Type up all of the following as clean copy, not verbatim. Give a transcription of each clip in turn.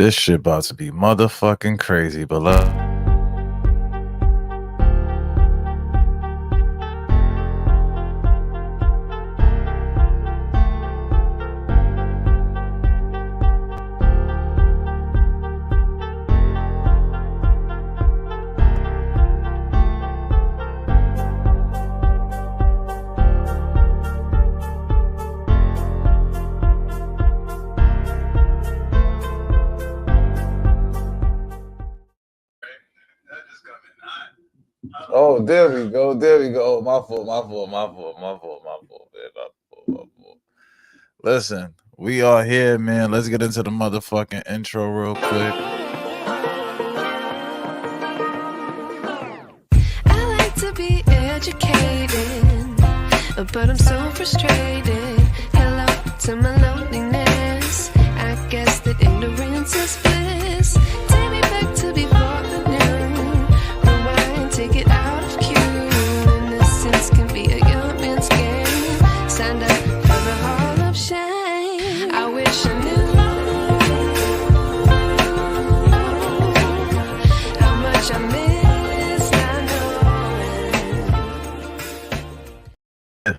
This shit about to be motherfucking crazy, but let Oh, there we go. There we go. My fault. Listen, we are here, man. Let's get into the motherfucking intro real quick. I like to be educated, but I'm so frustrated. Hello to my loneliness. I guess that ignorance is bliss. Take me back to before the new. Rewind, take it out of cue. Innocence can be a young man's game. Signed up for the hall of shame. I wish I knew how much I missed. I know.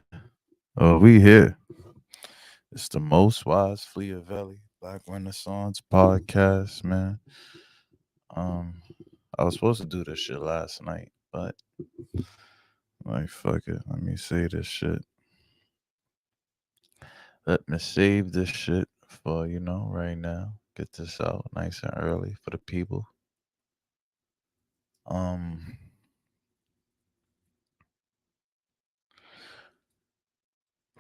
Oh, we here. It's the Most Wise Flea Valley Black Renaissance podcast, man. I was supposed to do this shit last night, but like fuck it. Let me say this shit. Let me save this shit for, right now. Get this out nice and early for the people.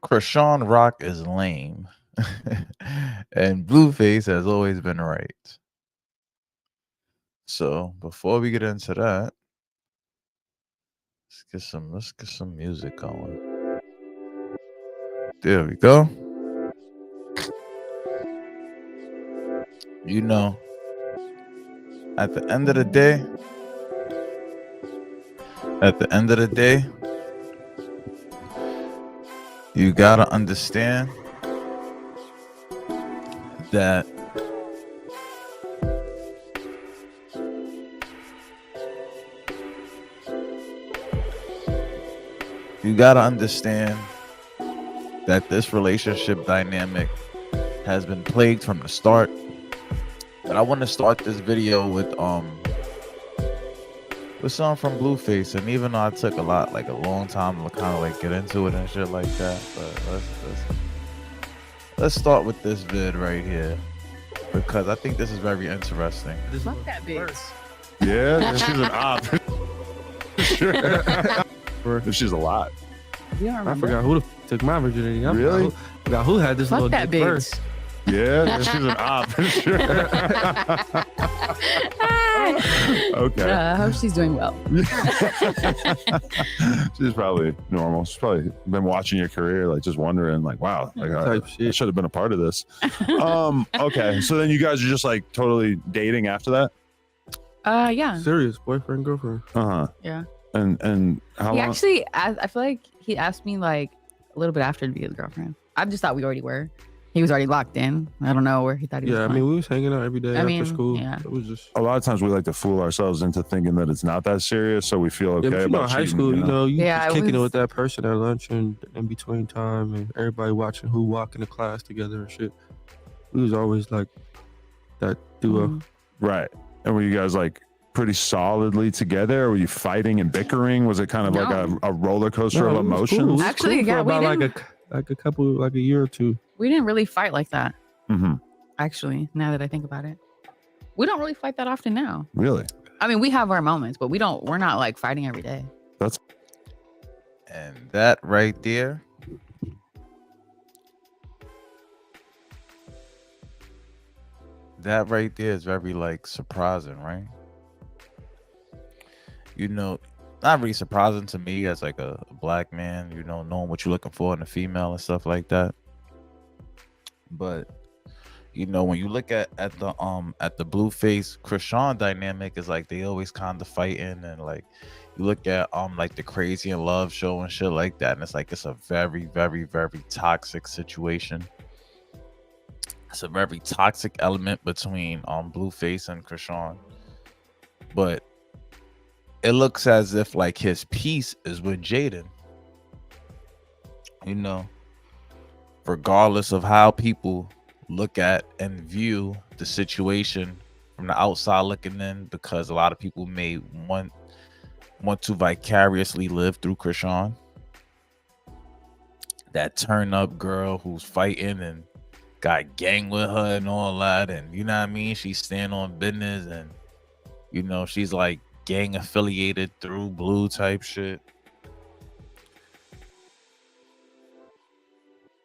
Chrisean Rock is lame. And Blueface has always been right. So before we get into that, let's get some music going. There we go. At the end of the day, you gotta understand that this relationship dynamic has been plagued from the start. But I want to start this video with something from Blueface, and even though I took a long time to kind of like get into it and shit like that, but let's start with this vid right here because I think this is very interesting. Fuck that bitch. Yeah, she's an op. Sure. She's a lot. I forgot who took my virginity. Really? Forgot who had this Fuck little that dick bitch. first. Yeah, she's an op. Sure. Okay. I hope she's doing well. She's probably normal. She's probably been watching your career, like just wondering, like, wow, like I should have been a part of this. Okay, so then you guys are just like totally dating after that? Yeah. Serious boyfriend, girlfriend. Yeah. And how He long? actually, I feel like he asked me like a little bit after to be his girlfriend. I just thought we already were. He was already locked in. I don't know where he thought he was. Yeah, I going. mean, we was hanging out every day after school. yeah. It was just A lot of times we like to fool ourselves into thinking that it's not that serious, so we feel okay yeah, but you know, about high cheating, school. You Yeah, just it kicking it was- with that person at lunch and in between time, and everybody watching who walk into class together and shit. We was always like that duo. Mhm. Right. And were you guys like pretty solidly together? Or were you fighting and bickering? Was it kind of like a roller coaster No, of it was emotions? cool. It was Actually, cool for yeah, we about didn't- like a year or two. We didn't really fight like that. Mm-hmm. Actually, now that I think about it, we don't really fight that often now. Really? I mean, we have our moments, but we're not like fighting every day. And that right there is very like surprising, right? Not really surprising to me as like a black man, knowing what you're looking for in a female and stuff like that. But when you look at the Blueface Chrisean dynamic, is like they always kind of fighting, and like you look at like the Chrisean Love show and shit like that, and it's like it's a very, very, very toxic situation. It's a very toxic element between Blueface and Chrisean. But it looks as if like his peace is with Jaidyn. You know, regardless of how people look at and view the situation from the outside looking in, because a lot of people may want to vicariously live through Chrisean. That turn up girl who's fighting and got gang with her and all that, and you know what I mean? She's stand on business, and you know, she's like gang affiliated through Blue type shit.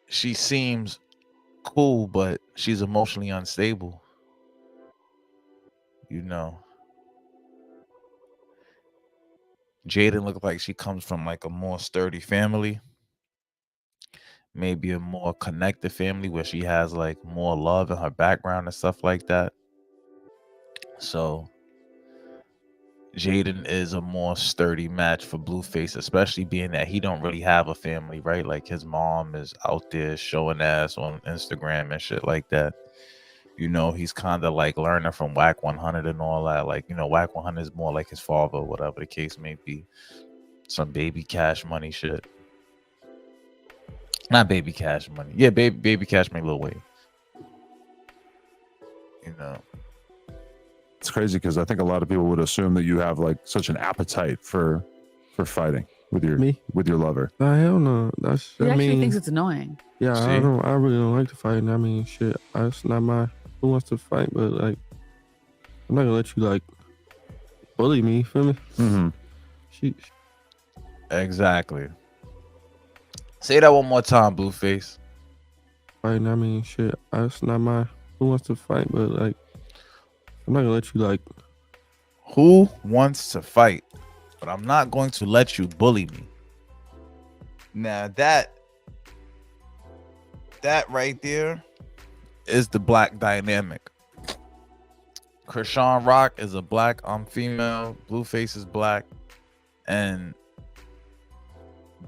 She seems cool, but she's emotionally unstable. You know, Jaidyn looked like she comes from like a more sturdy family, maybe a more connected family where she has like more love in her background and stuff like that. So Jaidyn is a more sturdy match for Blueface, especially being that he don't really have a family, right? Like his mom is out there showing ass on Instagram and shit like that. You know, he's kind of like learning from Whack 100 and all that. Like, you know, Whack 100 is more like his father, whatever the case may be. Some baby cash money shit. Not baby cash money. Yeah, baby cash money, Lil Wayne. You know. It's crazy because I think a lot of people would assume that you have like such an appetite for fighting with your lover. Hell no. That's He I actually mean, thinks it's annoying. yeah, See? I really don't like to fight. I mean, shit, it's not my who wants to fight, but like, I'm not gonna let you like bully me. Feel me? Mm-hmm. She Exactly. Say that one more time, Blueface. fighting. I mean, shit, it's not my who wants to fight, but like, I'm not gonna let you like. Who wants to fight? But I'm not going to let you bully me. Now that right there is the black dynamic. Chrisean Rock is a black, I'm female, Blueface is black, and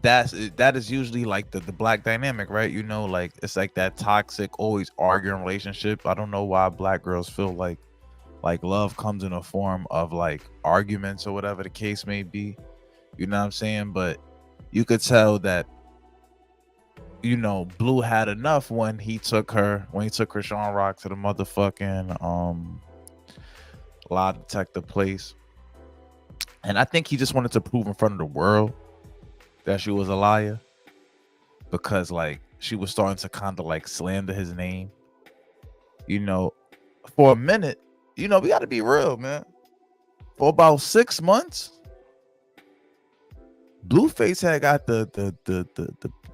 that is usually like the black dynamic, right? You know, like it's like that toxic, always arguing relationship. I don't know why black girls feel like love comes in a form of like arguments or whatever the case may be. You know what I'm saying? But you could tell that, you know, Blue had enough when he took Chrisean Rock to the motherfucking lie detector place. And I think he just wanted to prove in front of the world that she was a liar, because like she was starting to kind of like slander his name. You know, for a minute, you know, we got to be real, man. For about 6 months, Blueface had got the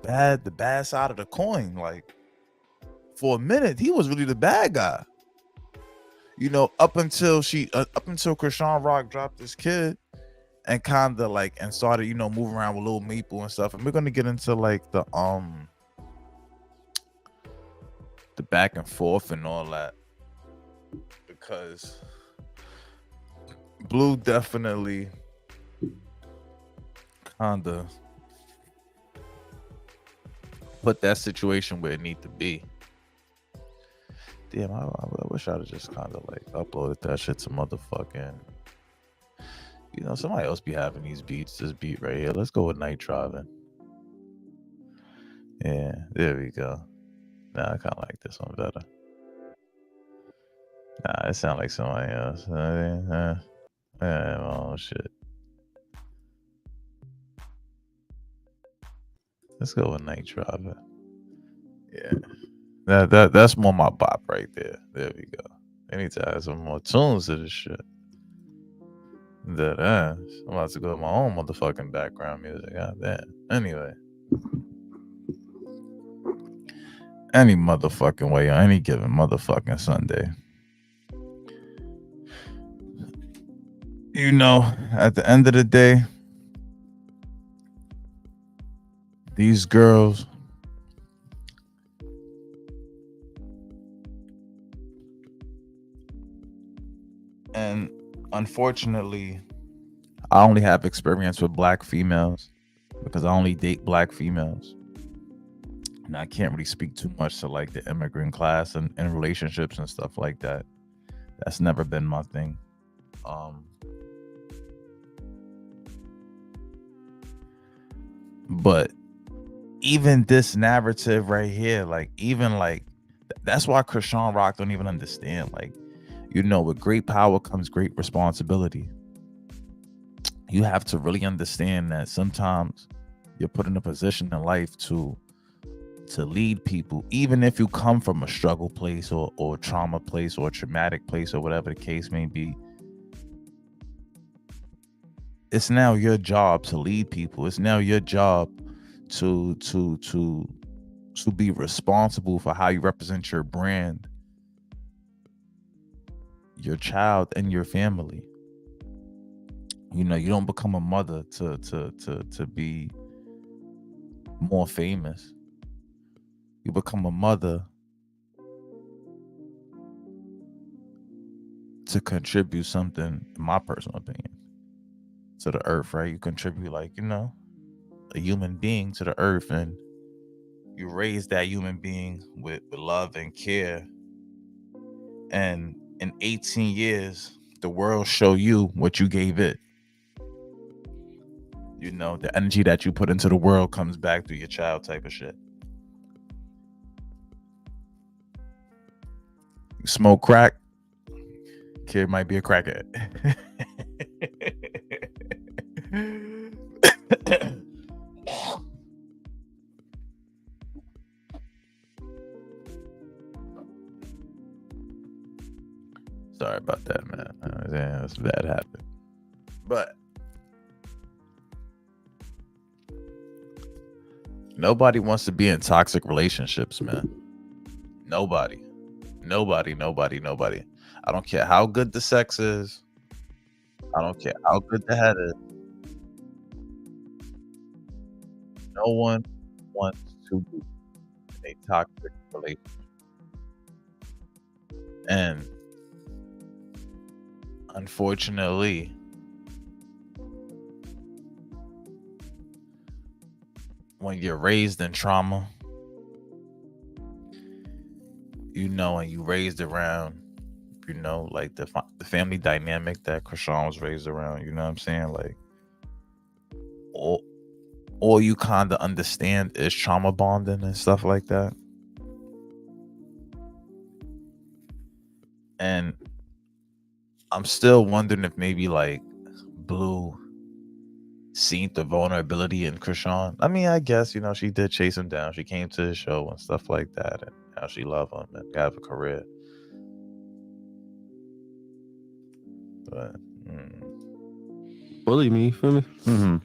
bad side of the coin. Like for a minute, he was really the bad guy. You know, up until Chrisean Rock dropped this kid and kind of like and started, you know, moving around with Lil Maple and stuff. And we're gonna get into like the back and forth and all that, because Blue definitely kind of put that situation where it need to be. Damn, I wish I'd have just kind of like uploaded that shit to motherfucking, you know, somebody else be having these beats. This beat right here. Let's go with Night Driving. Yeah, there we go. Nah, I kind of like this one better. Nah, it sounds like somebody else. Oh shit. Let's go with Night Driver. Yeah, that's more my bop right there. There we go. They need to add some more tunes to this shit. That ass. I'm about to go with my own motherfucking background music. God damn. Anyway. Any motherfucking way on any given motherfucking Sunday. You know, at the end of the day, these girls and unfortunately, I only have experience with black females because I only date black females. And I can't really speak too much to like the immigrant class and relationships and stuff like that. That's never been my thing. But even this narrative right here, like even like that's why Chrisean Rock don't even understand. Like, with great power comes great responsibility. You have to really understand that sometimes you're put in a position in life to lead people, even if you come from a struggle place or trauma place or a traumatic place or whatever the case may be. It's now your job to lead people. It's now your job to be responsible for how you represent your brand, your child, and your family. You don't become a mother to be more famous. You become a mother to contribute something, in my personal opinion, to the earth, right? You contribute a human being to the earth, and you raise that human being with love and care. And in 18 years, the world show you what you gave it. The energy that you put into the world comes back through your child type of shit. You smoke crack, kid might be a crackhead. Sorry about that, man. Yeah, that's bad habit. But nobody wants to be in toxic relationships, man. Nobody. I don't care how good the sex is. I don't care how good the head is. No one wants to be in a toxic relationship. And unfortunately, when you're raised in trauma, and you raised around, like the family dynamic that Chrisean was raised around, you know what I'm saying? Like, all you kind of understand is trauma bonding and stuff like that. And I'm still wondering if maybe like Blue seen the vulnerability in Chrisean. I mean, I guess, she did chase him down. She came to the show and stuff like that. And now she love him and have a career. But bully me, feel me? Mm-hmm.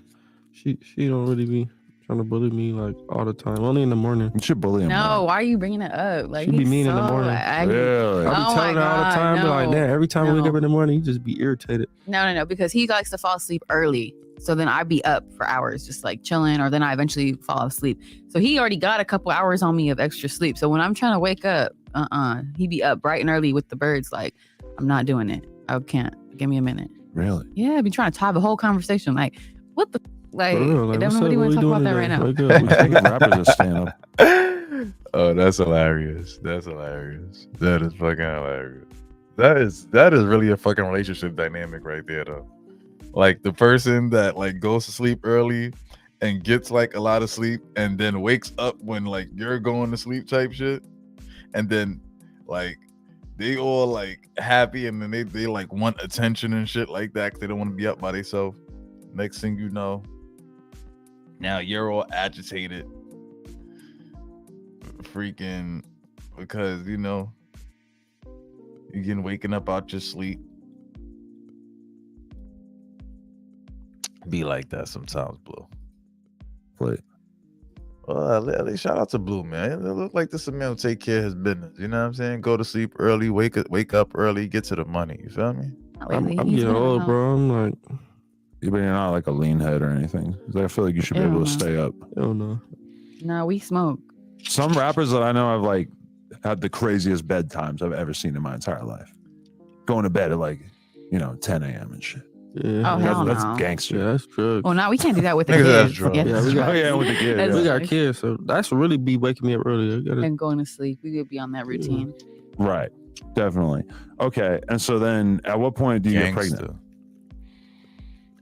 She don't really be trying to bully me like all the time. Only in the morning. You should bully him. No, why are you bringing it up? Like, she be mean in the morning. Really? I be telling her all the time, be like, "Damn, every time we wake up in the morning, you just be irritated." No, because he likes to fall asleep early. So then I'd be up for hours, just like chilling, or then I eventually fall asleep. So he already got a couple hours on me of extra sleep. So when I'm trying to wake up, he be up bright and early with the birds. Like, I'm not doing it. I can't. Give me a minute. Really? Yeah, I've been trying to tie the whole conversation. Like, what the like? Like, Nobody want to talk about that right now. Rappers are stand up. Oh, that's hilarious. That is fucking hilarious. That is really a fucking relationship dynamic right there, though. Like the person that like goes to sleep early and gets like a lot of sleep and then wakes up when like you're going to sleep type shit. And then like they all like happy and then they like want attention and shit like that because they don't want to be up by themselves. Next thing you know, now you're all agitated. Freaking because you're getting waking up out your sleep. Be like that sometimes, Blue. Play. Well, at least shout out to Blue, man. It look like this man will take care of his business. You know what I'm saying? Go to sleep early, wake up early, get to the money. You feel me? I'm getting old, bro. I'm like, yeah, but you're not like a lean head or anything. I feel like you should be able to stay up. Hell no. No, we smoke. Some rappers that I know have like had the craziest bedtimes I've ever seen in my entire life. Going to bed at like 10 a.m. and shit. Yeah, Oh, hell that's no. gangster. yeah, that's drugs. Well, now we can't do that with the Niggas, that's kids. drugs. Yeah, we got- Oh, yeah, with the kids, That's we yeah. got kids, so that's really be waking me up early. I gotta, and going to sleep. We could be on that routine. Right. Definitely. Okay. And so then at what point do you get pregnant? Gangster.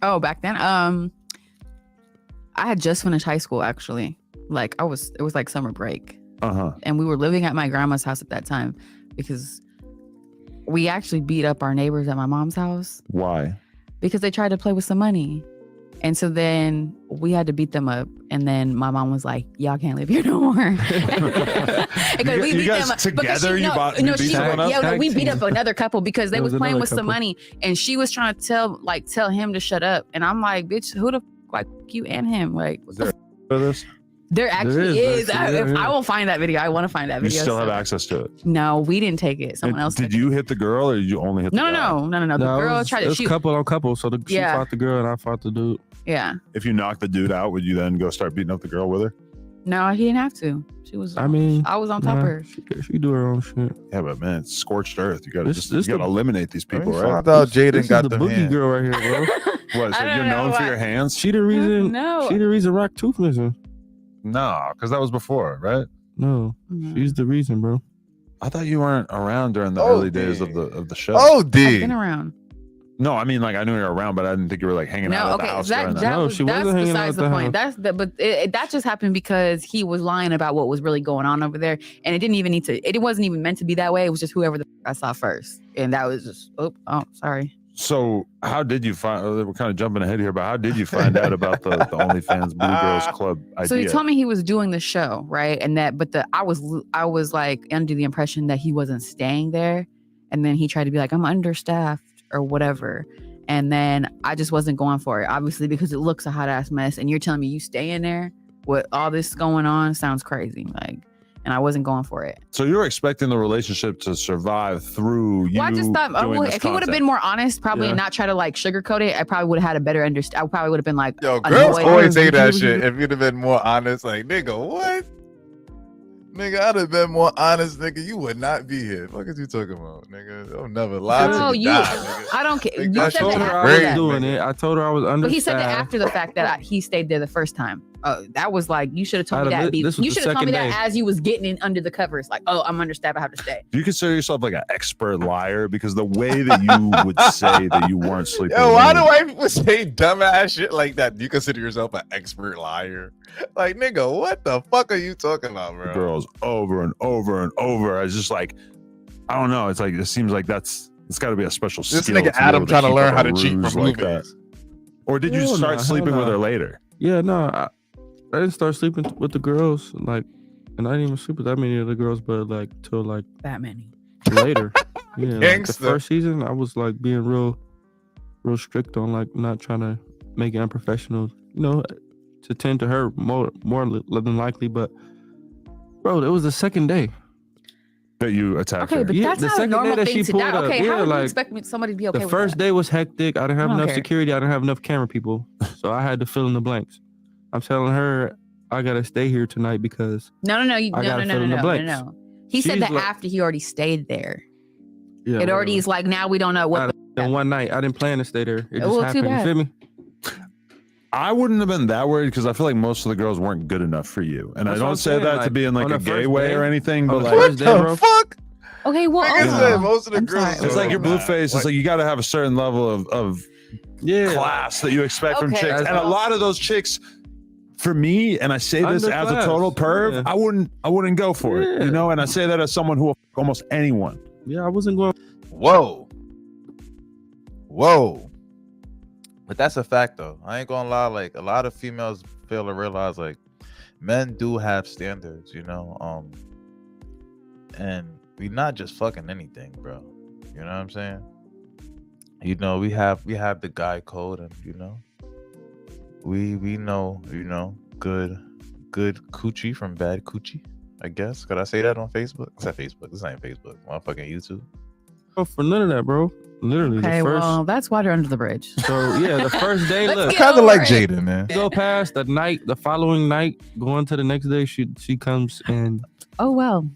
Oh, back then, I had just finished high school actually. Like it was like summer break, and we were living at my grandma's house at that time because we actually beat up our neighbors at my mom's house. Why? Because they tried to play with some money. And so then we had to beat them up. And then my mom was like, y'all can't live here no more. Because You guys together, you beat someone up? Yeah, no, we Tag beat team. up another couple because they There was was playing another with some couple. money. And she was trying to tell him to shut up. And I'm like, bitch, who the f- like you and him? Like, Was there for this? there actually is, is. actually, yeah. I will find that video. I want to find that You video. still have so- access to it. No, we didn't take it. Someone And else did took it. you hit the girl or did you only hit the guy? No. The No, girl it was, tried it to was shoot. couple on couple. So she Yeah. fought the girl and I fought the dude. Yeah. If you knocked the dude out, would you then go start beating up the girl with her? No, he didn't have to. She was. I mean, I was on top of her. She do her own shit. Yeah, but man, it's scorched earth. You gotta This you gotta the- eliminate these people, I right? found out This Jaidyn is got the them boogie hands. girl right here, bro. What? So I don't you're know known for why. your hands? She the reason. No. She the reason Rock tooth missing. No, because that was before, right? No, Mhm. she's the reason, bro. I thought you weren't around during the Oh, early days of dude. the show. Oh, I've been D. around. No, I mean like I knew you were around, but I didn't think you were like hanging out No, at the okay, house that, during that. that No, was, she that's wasn't hanging out besides at the the point. house. That just happened because he was lying about what was really going on over there, and it didn't even need to. It wasn't even meant to be that way. It was just whoever the f- I saw first, and that was just. Oh, sorry. So how did you find? We're kind of jumping ahead here, but how did you find out about the OnlyFans Blue Girls Club idea? So he told me he was doing the show, right? And that, but I was like under the impression that he wasn't staying there, and then he tried to be like, I'm understaffed or whatever. And then I just wasn't going for it, obviously, because it looks a hot ass mess. And you're telling me you stay in there with all this going on sounds crazy. Like, and I wasn't going for it. So you were expecting the relationship to survive through you. Well, I just thought, doing this if he would have content. been more honest, probably, Yeah. and not try to like sugarcoat it, I probably would have had a better understanding. I probably would have been like, Yo, annoyed. girls always say that He- shit. If you'd have been more honest, like, nigga, what? Nigga, I'd have been more honest, nigga. You would not be here. What is you talking about, nigga? I'll never lie to no, you. you, Die, nigga. I don't care. Like, You I that said told that her after I was great, that. doing nigga. it. I told her I was understaffed. But he said that after the fact that he stayed there the first time. That was like, you should have told me Out of that. it, this was You the should have told me second that day. as you was getting in under the covers. Like, oh, I'm understaffed. I have to stay. Do you consider yourself like an expert liar? Because the way that you would say that you weren't sleeping. Yo, why with do women- white people say dumbass shit like that? You consider yourself an expert liar? Like, nigga, what the fuck are you talking about, bro? girls over and over and over? It's just like, I don't know. It's like it seems like it's got to be a special This skill. nigga to be Adam able trying to keep learn up how a to cheat ruse from like that. BlueFace. Or did you Hell start no, sleeping hell with her no. later? Yeah, no, I didn't start sleeping with the girls, like, and I didn't even sleep with that many of the girls, but like till like That many. later. Yeah, like, the Gangsta. first season, I was like being real strict on like not trying to make it unprofessional, you know, to tend to her more than likely. But bro, it was the second day. That you attacked Okay, her. but Yeah, that's the not a second day normal that thing she to pulled die. up, Okay, yeah, how would you like, expect somebody to be okay The with first that? day was hectic. I didn't have I don't enough care. security. I didn't have enough camera people, so I had to fill in the blanks. I'm telling her I gotta stay here tonight because No. I gotta fill in the blanks. He said She's that like- after he already stayed there. yeah, It already whatever. is like, now we don't know what. In one night, I didn't plan to stay there. It just Well, too happened. You bad. feel me? I wouldn't have been that worried because I feel like most of the girls weren't good enough for you. And That's I what I'm don't say saying, that to like, be in like on a the gay first way day- or anything, on but the like What first day, the bro. fuck? Okay, well, Nigga oh, said most of the I'm girls. sorry. it's like your Nah, blueface. what- It's like you got to have a certain level of Yeah. class that you expect from Okay. chicks. And a lot of those chicks, for me, and I say this as a Underclass. total perv, Yeah. I wouldn't go for it, Yeah. you know. And I say that as someone who will fuck almost anyone. Yeah, I wasn't going. Whoa. But that's a fact, though. I ain't gonna lie. Like, a lot of females fail to realize, like, men do have standards, you know. And we not just fucking anything, bro. You know what I'm saying? You know, we have the guy code, and you know, we know, you know, good coochie from bad coochie. I guess. Could I say that on Facebook? It's not Facebook. This ain't Facebook. Motherfucking YouTube. Oh, for none of that, bro. Literally, okay, the first. well, that's water under the bridge. So yeah, the first day. Let's Look, get Kind of over like it. Jaidyn, man. go past the following night, going to the next day. She comes and Oh well.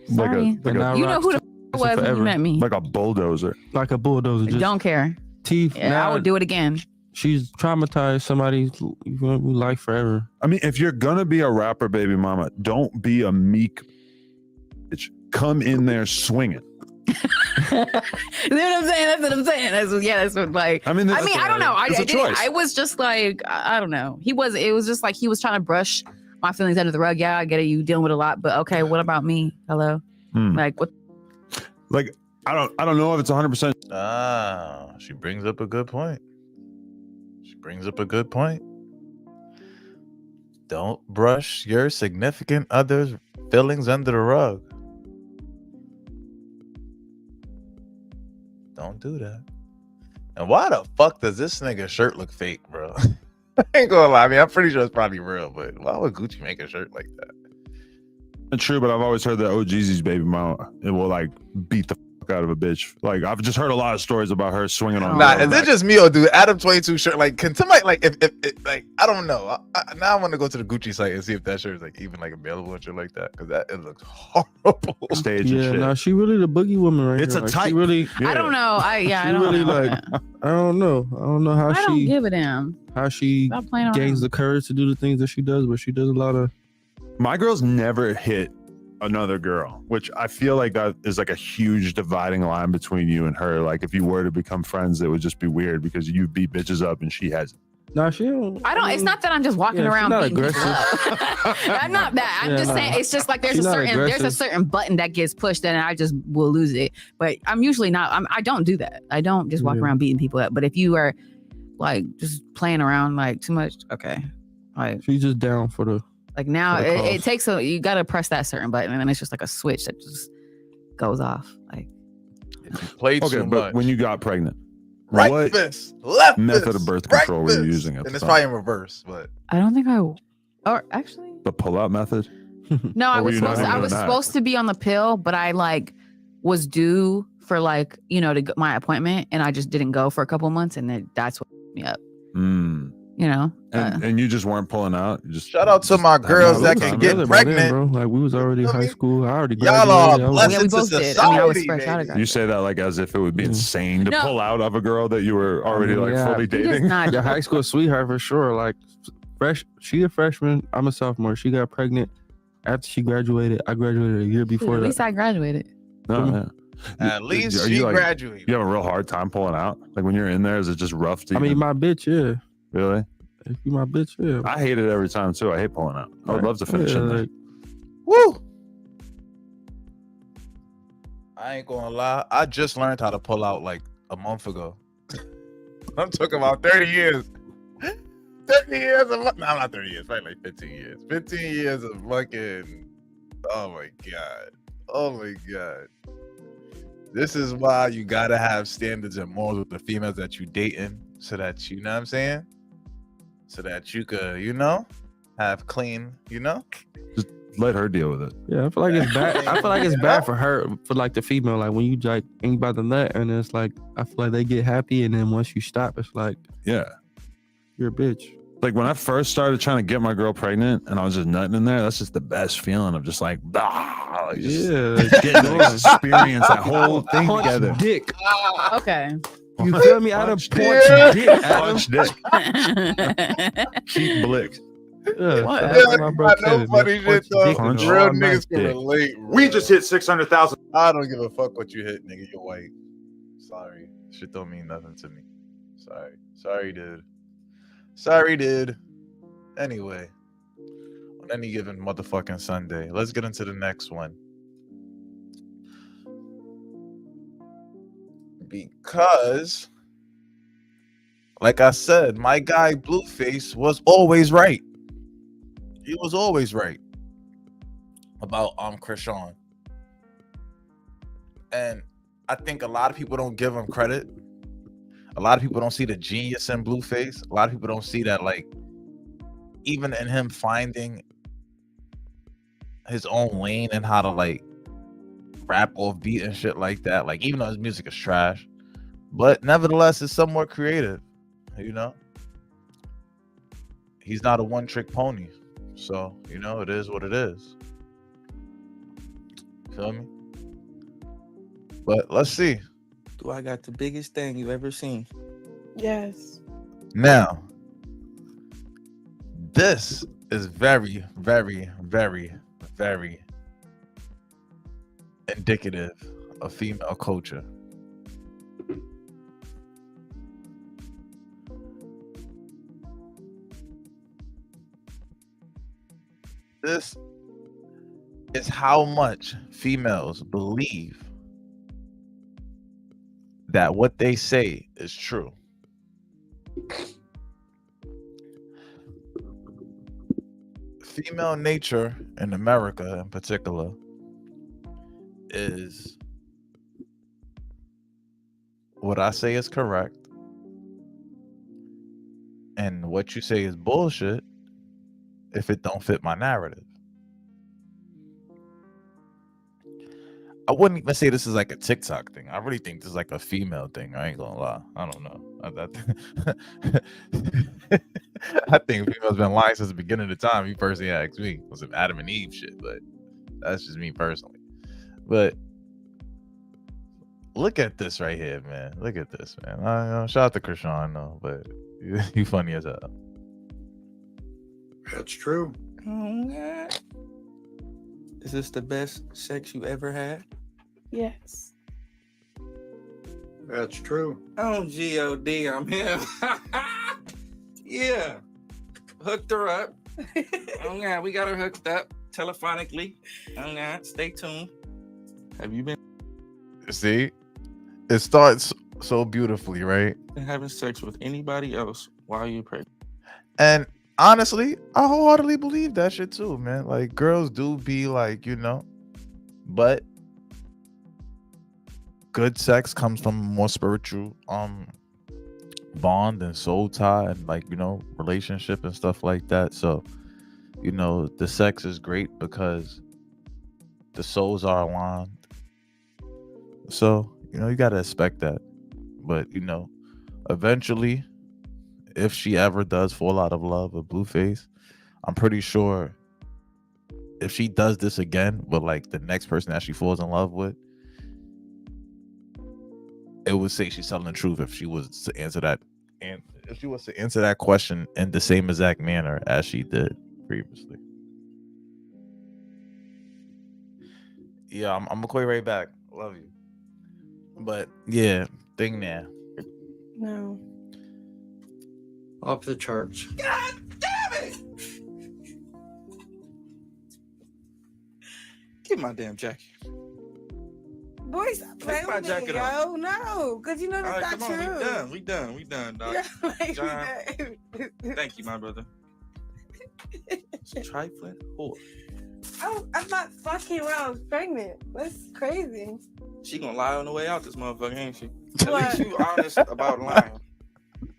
Like a- Sorry. like and a- now You know Rock's who the t- f- was when you forever. met me. Like a bulldozer. like a bulldozer. Just Don't care. teeth. Yeah, now I would do it again. she's traumatized somebody's life forever. I mean, if you're gonna be a rapper, baby mama, don't be a meek bitch. Come in there swinging. You know what I'm saying? That's what I'm saying. That's what like. I mean, I don't know. I was just like, I don't know. It was just like he was trying to brush my feelings under the rug. Yeah, I get it. You dealing with a lot, but okay, what about me? Hello, like what? Like I don't know if it's 100%. Ah, she brings up a good point. Don't brush your significant other's feelings under the rug. Don't do that. And why the fuck does this nigga shirt look fake, bro? I ain't gonna lie. I mean, I'm pretty sure it's probably real, but why would Gucci make a shirt like that? True, but I've always heard that OGZ's baby mama, it will like beat the fuck out of a bitch. Like I've just heard a lot of stories about her swinging on. Nah, is it just me or dude? Adam 22 shirt, like, can somebody like if like I don't know. Now I want to go to the Gucci site and see if that shirt is like even like available and shit like that, because that it looks horrible. Stage and shit. Nah, she really the boogie woman right It's here. a Like, type. she really, I don't know. I don't really know. like. I don't know how I don't she give a damn. how she Stop playing around. gains the courage to do the things that she does, but she does a lot of. My girl's never hit another girl, which I feel like that is like a huge dividing line between you and her. Like if you were to become friends, it would just be weird because you beat bitches up and she hasn't. Nah, she don't. I don't. It's not that I'm just walking around not beating people aggressive. up. I'm not that. I'm Yeah, just nah. saying. It's just like there's She's a not certain aggressive. button that gets pushed and I just will lose it. But I'm usually not. I don't do that. I don't just walk Yeah. around beating people up. But if you are like just playing around like too much, okay. Like She's just down for the. like now For the it cause. takes you got to press that certain button and then it's just like a switch that just goes off. Like If you play Okay, too but much, when you got pregnant, right what fist, left method fist, of birth right control were you fist. using at And the it's time? probably in reverse, but I don't think or actually the pull-out method? no, I Or were was you not supposed to, I even was doing that? supposed to be on the pill, but I like was due for like, to get my appointment and I just didn't go for a couple months and then that's what fucked me up, Mm. And you just weren't pulling out? You just Shout out to just my having girls a that good can time? get Together by then, pregnant. bro. Like we was already in high school. I already Y'all graduated. are I was- blessed Yeah, we to both did. I mean, I was society, fresh out of baby. You say that like as if it would be Mm. insane to No. pull out of a girl that you were already like yeah. fully You just dating. not Your high school sweetheart for sure. Like she a freshman. I'm a sophomore. She got pregnant after she graduated. I graduated a year Dude, before at that. least I graduated. No, yeah. At least Are she you, like, graduated. You have a real hard time pulling out? Like when you're in there, is it just rough to I mean, even- my bitch, yeah. really? If you my bitch, yeah. I hate it every time too. I hate pulling out. I would love to finish Yeah, in there. like, Woo! I ain't gonna lie. I just learned how to pull out like a month ago. I'm talking about 30 years. 30 years of no, not 30 years, probably like 15 years. 15 years of fucking oh my god. Oh my god. This is why you gotta have standards and morals with the females that you dating, so that you know what I'm saying? So that you could, have clean, Let her deal with it. yeah, I feel like it's bad. I feel like it's bad for her, for like the female. Like when you like ain't about the nut, and it's like I feel like they get happy, and then once you stop, it's like Yeah. you're a bitch. Like when I first started trying to get my girl pregnant and I was just nutting in there, that's just the best feeling of just like, like just Yeah, getting to experience that whole thing punch together. dick. Okay. You feel me? Adam Punch punch dick. Adam. Punch dick. Cheek blick. Yeah, What? shout out Yeah, to my bro I know Kevin, funny man. shit Punch though. dick Punch and Real all niggas night can dick. relate. We just hit 600,000. I don't give a fuck what you hit, nigga. You're white. Sorry. Shit don't mean nothing to me. Sorry. Sorry, dude. Anyway, on any given motherfucking Sunday, let's get into the next one. Because, like I said, my guy Blueface was always right. He was always right about Chrisean. And I think a lot of people don't give him credit. A lot of people don't see the genius in Blueface. A lot of people don't see that, like, even in him finding his own lane and how to like rap off beat and shit like that. Like, even though his music is trash, but nevertheless, it's somewhat creative. He's not a one-trick pony, so it is what it is. Feel me? But let's see. Do I got the biggest thing you ever seen? Yes. Now, this is very, very, very, very indicative of female culture. This is how much females believe that what they say is true. Female nature in America, in particular, is what I say is correct, and what you say is bullshit if it don't fit my narrative. I wouldn't even say this is like a TikTok thing. I really think this is like a female thing. I ain't gonna lie. I don't know. I think females been lying since the beginning of the time. You personally asked me, it was some Adam and Eve shit, but that's just me personally. But look at this right here, man. Look at this, man. Shout out to Chrisean, though, but you funny as hell. That's true. Is this the best sex you ever had? Yes. That's true. Oh, G-O-D, I'm him. Yeah. Hooked her up. Oh, yeah, we got her hooked up telephonically. Oh, yeah, stay tuned. Have you been See? It starts so beautifully, right? having sex with anybody else while you're pregnant? And honestly, I wholeheartedly believe that shit too, man. Like, girls do be like, but good sex comes from a more spiritual bond and soul tie and relationship and stuff like that. So, the sex is great because the souls are aligned. So, you gotta expect that. But, eventually, if she ever does fall out of love with Blueface, I'm pretty sure if she does this again with the next person that she falls in love with, it would say she's telling the truth if she was to answer that, and if she was to answer that question in the same exact manner as she did previously. Yeah, I'm gonna call you right back. Love you. But yeah, thing there. No. Off the charts. God damn it! Get my damn jacket. Boys, stop playing my with me, jacket yo. No, because All that's right, not come true. on, we done, dog. Yeah, like, John. Thank you, my brother. Trifling whore. I'm not fucking when I was pregnant. That's crazy. She gonna lie on the way out this motherfucker, ain't she? What? At least you honest about lying.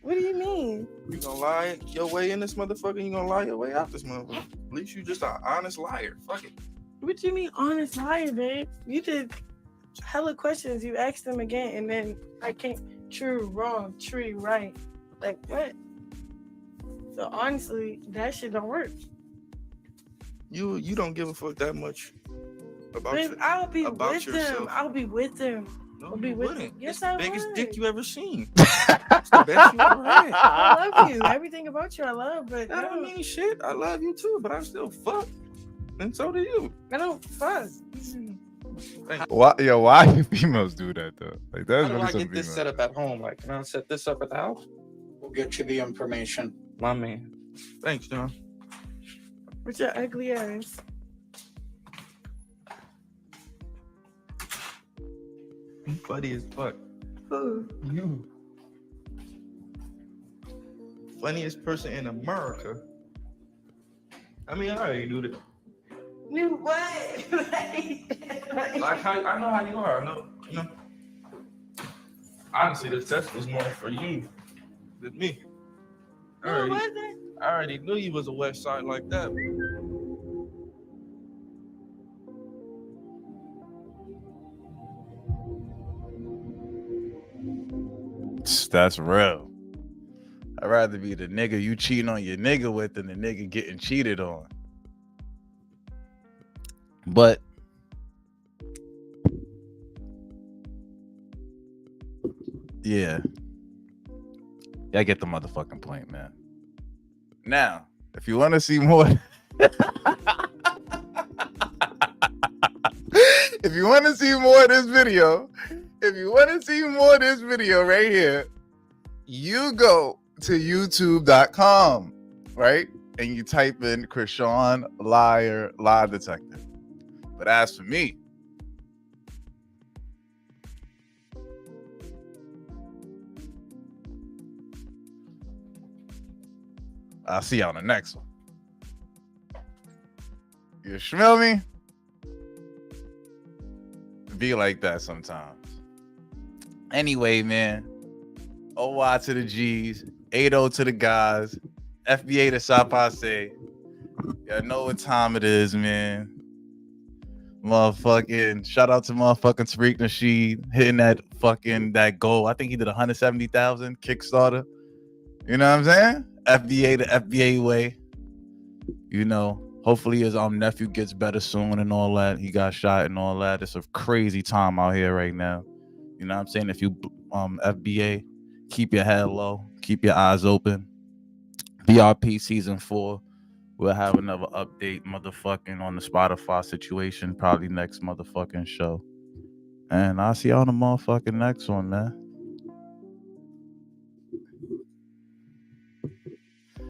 What do you mean? You gonna lie your way in this motherfucker, you gonna lie your way out this motherfucker. At least you just an honest liar. Fuck it. What do you mean honest liar, babe? You did hella questions. You asked them again, and then I can't. True, wrong, true, right. Like, what? So honestly, that shit don't work. You don't give a fuck that much about Babe, I'll be about with yourself. them. I'll be with them. No, I'll be you with wouldn't. them. Yes, It's the I biggest would. dick you ever seen. It's the best you ever had. I love you. Everything about you I love, but I don't mean shit. I love you too, but I still fuck. And so do you. I don't fuck. Why do females do that though? Like, that's How do really I some get this females. set up at home? Like, can I set this up at the house? We'll get you the information. My man. Thanks, John. With your ugly ass. You funny as fuck. Who? You. Funniest person in America. I mean, I already knew that. Knew what? Like how I know how you are. I know, Honestly, the test was more for you than me. No, it wasn't. I already knew you was a west side like that. That's real. I'd rather be the nigga you cheating on your nigga with than the nigga getting cheated on. But yeah, I get the motherfucking point, man. Now, if you want to see more, if you want to see more of this video, right here, you go to youtube.com, right? And you type in Chrisean Liar Lie Detector. But as for me, I'll see you on the next one. You smell me? Be like that sometimes. Anyway, man. OY to the G's, 80 to the guys, FBA to Sapase. Y'all know what time it is, man. Motherfucking shout out to motherfucking Tariq Nasheed hitting that goal. I think he did 170,000 Kickstarter. You know what I'm saying? FBA the FBA way. You know, hopefully his nephew gets better soon and all that. He got shot and all that. It's a crazy time out here right now. You know what I'm saying? If you FBA, keep your head low, keep your eyes open. BRP season 4. We'll have another update, motherfucking, on the Spotify situation, probably next motherfucking show. And I'll see y'all on the motherfucking next one, man.